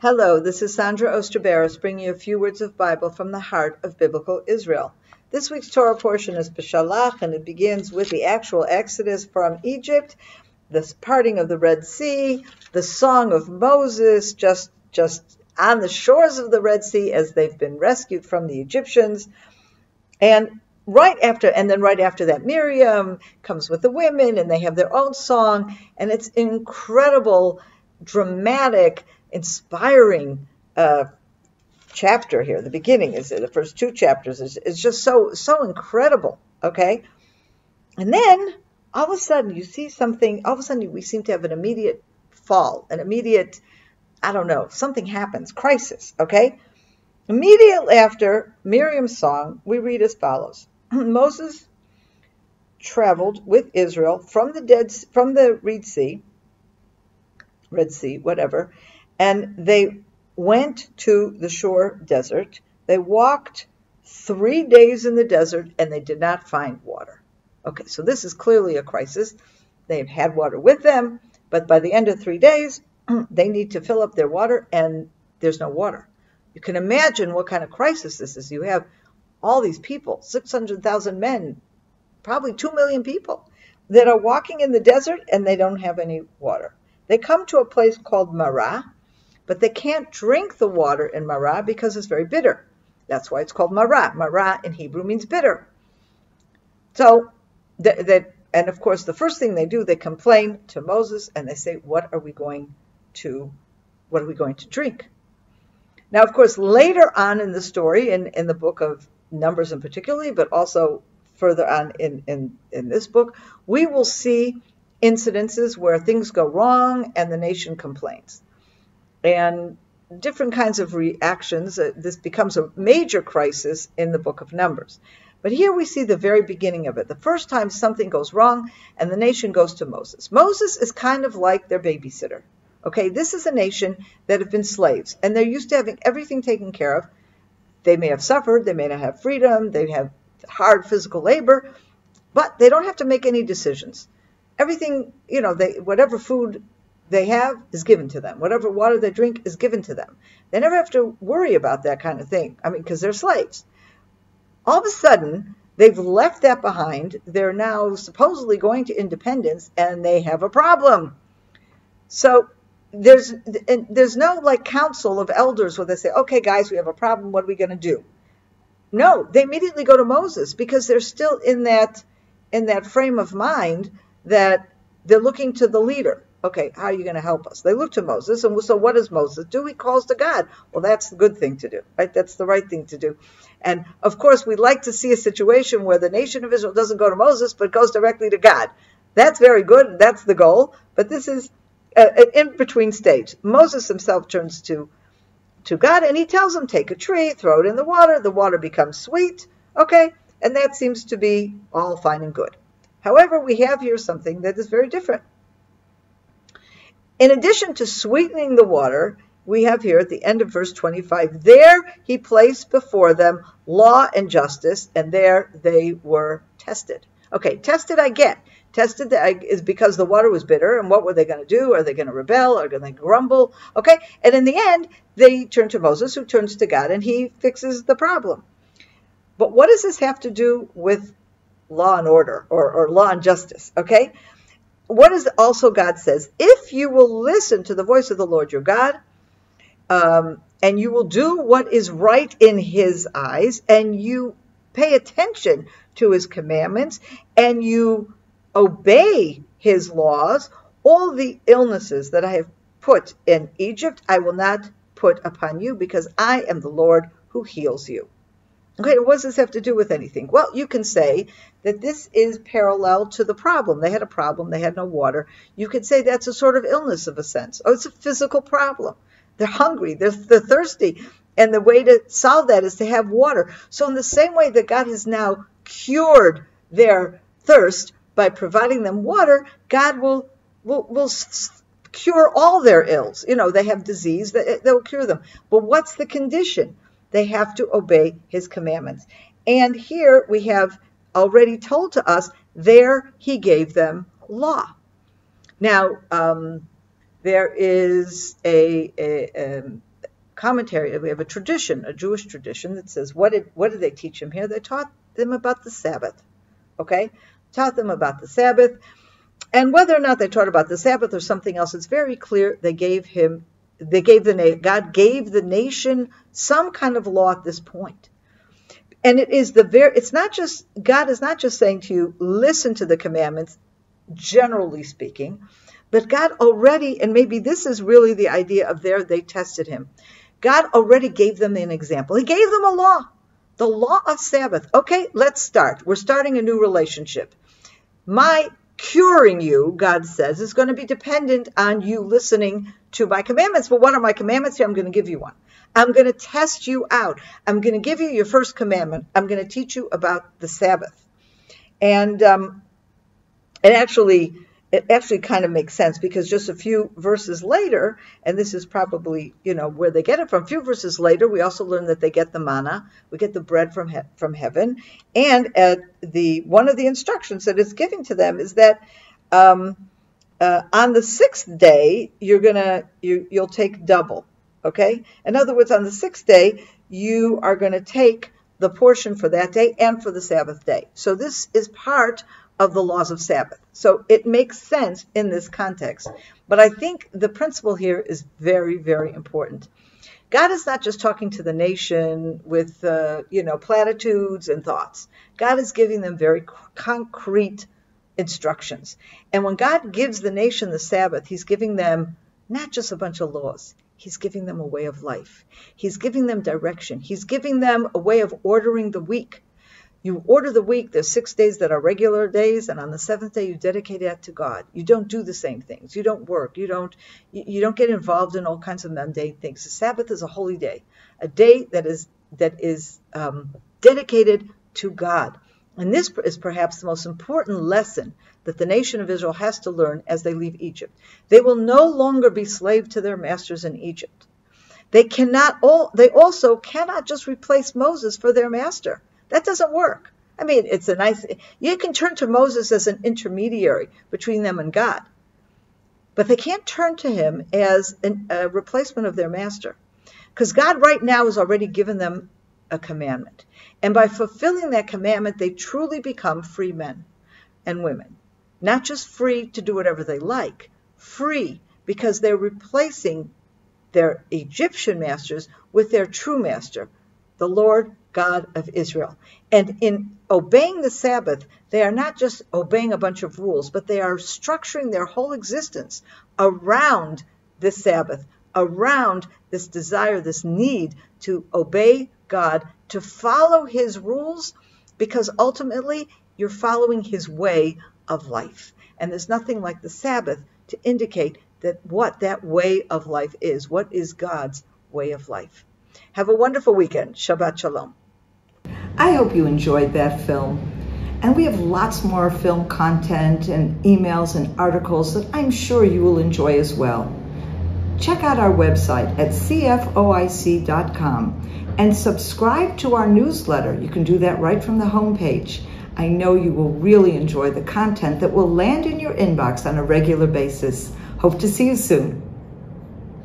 Hello, this is Sondra Oster, Baras, bringing you a few words of Bible from the heart of Biblical Israel. This week's Torah portion is Beshalach, and it begins with the actual exodus from Egypt, the parting of the Red Sea, the song of Moses just on the shores of the Red Sea as they've been rescued from the Egyptians. And right after that, Miriam comes with the women, and they have their own song, and it's incredible, dramatic, inspiring chapter here. The beginning is the first two chapters is just so incredible. Okay, and then all of a sudden you see something. All of a sudden we seem to have an immediate fall, an immediate, I don't know, something happens, crisis. Okay, immediately after Miriam's song, we read as follows: Moses traveled with Israel from the Red Sea, whatever. And they went to the shore desert. They walked 3 days in the desert, and they did not find water. Okay, so this is clearly a crisis. They've had water with them, but by the end of 3 days, they need to fill up their water, and there's no water. You can imagine what kind of crisis this is. You have all these people, 600,000 men, probably 2 million people, that are walking in the desert, and they don't have any water. They come to a place called Marah, but they can't drink the water in Marah because it's very bitter. That's why it's called Marah. Marah in Hebrew means bitter. So, and of course, the first thing they do, they complain to Moses, and they say, "What are we going to drink?" Now, of course, later on in the story, in the book of Numbers in particularly, but also further on in this book, we will see incidences where things go wrong and the nation complains. And different kinds of reactions. This becomes a major crisis in the book of Numbers. But here we see the very beginning of it. The first time something goes wrong and the nation goes to Moses. Moses is kind of like their babysitter. Okay, this is a nation that have been slaves, and they're used to having everything taken care of. They may have suffered, they may not have freedom, they have hard physical labor, but they don't have to make any decisions. Everything, whatever food they have is given to them. Whatever water they drink is given to them. They never have to worry about that kind of thing. Because they're slaves. All of a sudden, they've left that behind. They're now supposedly going to independence, and they have a problem. So there's no council of elders where they say, "Okay, guys, we have a problem. What are we going to do?" No, they immediately go to Moses because they're still in that frame of mind that they're looking to the leader. Okay, how are you going to help us? They look to Moses, and so what does Moses do? He calls to God. Well, that's the good thing to do, right? That's the right thing to do. And, of course, we'd like to see a situation where the nation of Israel doesn't go to Moses, but goes directly to God. That's very good. That's the goal. But this is an in-between stage. Moses himself turns to God, and he tells him, take a tree, throw it in the water becomes sweet. Okay, and that seems to be all fine and good. However, we have here something that is very different. In addition to sweetening the water, we have here at the end of verse 25, there he placed before them law and justice, and there they were tested. Okay, tested I get. Tested is because the water was bitter, and what were they going to do? Are they going to rebel? Are they going to grumble? Okay, and in the end, they turn to Moses, who turns to God, and he fixes the problem. But what does this have to do with law and order, or law and justice? Okay, what is also God says, if you will listen to the voice of the Lord your God, and you will do what is right in his eyes, and you pay attention to his commandments, and you obey his laws, all the illnesses that I have put in Egypt, I will not put upon you, because I am the Lord who heals you. Okay, what does this have to do with anything? Well, you can say that this is parallel to the problem. They had a problem. They had no water. You could say that's a sort of illness of a sense. Oh, it's a physical problem. They're hungry. They're thirsty. And the way to solve that is to have water. So in the same way that God has now cured their thirst by providing them water, God will cure all their ills. They have disease. They'll cure them. But what's the condition? They have to obey his commandments. And here we have already told to us, there he gave them law. Now, there is commentary, we have a tradition, a Jewish tradition that says, what did they teach him here? They taught them about the Sabbath, okay? Taught them about the Sabbath. And whether or not they taught about the Sabbath or something else, it's very clear God gave the nation some kind of law at this point. And God is not just saying to you, listen to the commandments, generally speaking, but God already, and maybe this is really the idea of they tested him. God already gave them an example. He gave them a law, the law of Sabbath. Okay, let's start. We're starting a new relationship. My curing you, God says, is going to be dependent on you listening to my commandments. But what are my commandments? Here, I'm going to give you one. I'm going to test you out. I'm going to give you your first commandment. I'm going to teach you about the Sabbath. And it actually kind of makes sense, because just a few verses later, and this is probably, where they get it from, a few verses later, we also learn that they get the manna, we get the bread from heaven, and one of the instructions that it's giving to them is that on the sixth day, you'll take double, okay? In other words, on the sixth day, you are going to take the portion for that day and for the Sabbath day. So this is part of the laws of Sabbath. So it makes sense in this context. But I think the principle here is very, very important. God is not just talking to the nation with, platitudes and thoughts. God is giving them very concrete instructions. And when God gives the nation the Sabbath, he's giving them not just a bunch of laws. He's giving them a way of life. He's giving them direction. He's giving them a way of ordering the week. You order the week, there's 6 days that are regular days, and on the seventh day you dedicate that to God. You don't do the same things. You don't work. You don't get involved in all kinds of mundane things. The Sabbath is a holy day, a day that is dedicated to God. And this is perhaps the most important lesson that the nation of Israel has to learn as they leave Egypt. They will no longer be slaves to their masters in Egypt. They also cannot just replace Moses for their master. That doesn't work. I mean, you can turn to Moses as an intermediary between them and God, but they can't turn to him as a replacement of their master, because God right now has already given them a commandment. And by fulfilling that commandment, they truly become free men and women. Not just free to do whatever they like, free because they're replacing their Egyptian masters with their true master, the Lord God of Israel. And in obeying the Sabbath, they are not just obeying a bunch of rules, but they are structuring their whole existence around this Sabbath, around this desire, this need to obey God, to follow his rules, because ultimately you're following his way of life. And there's nothing like the Sabbath to indicate what that way of life is. What is God's way of life? Have a wonderful weekend. Shabbat Shalom. I hope you enjoyed that film. And we have lots more film content and emails and articles that I'm sure you will enjoy as well. Check out our website at CFOIC.com and subscribe to our newsletter. You can do that right from the homepage. I know you will really enjoy the content that will land in your inbox on a regular basis. Hope to see you soon.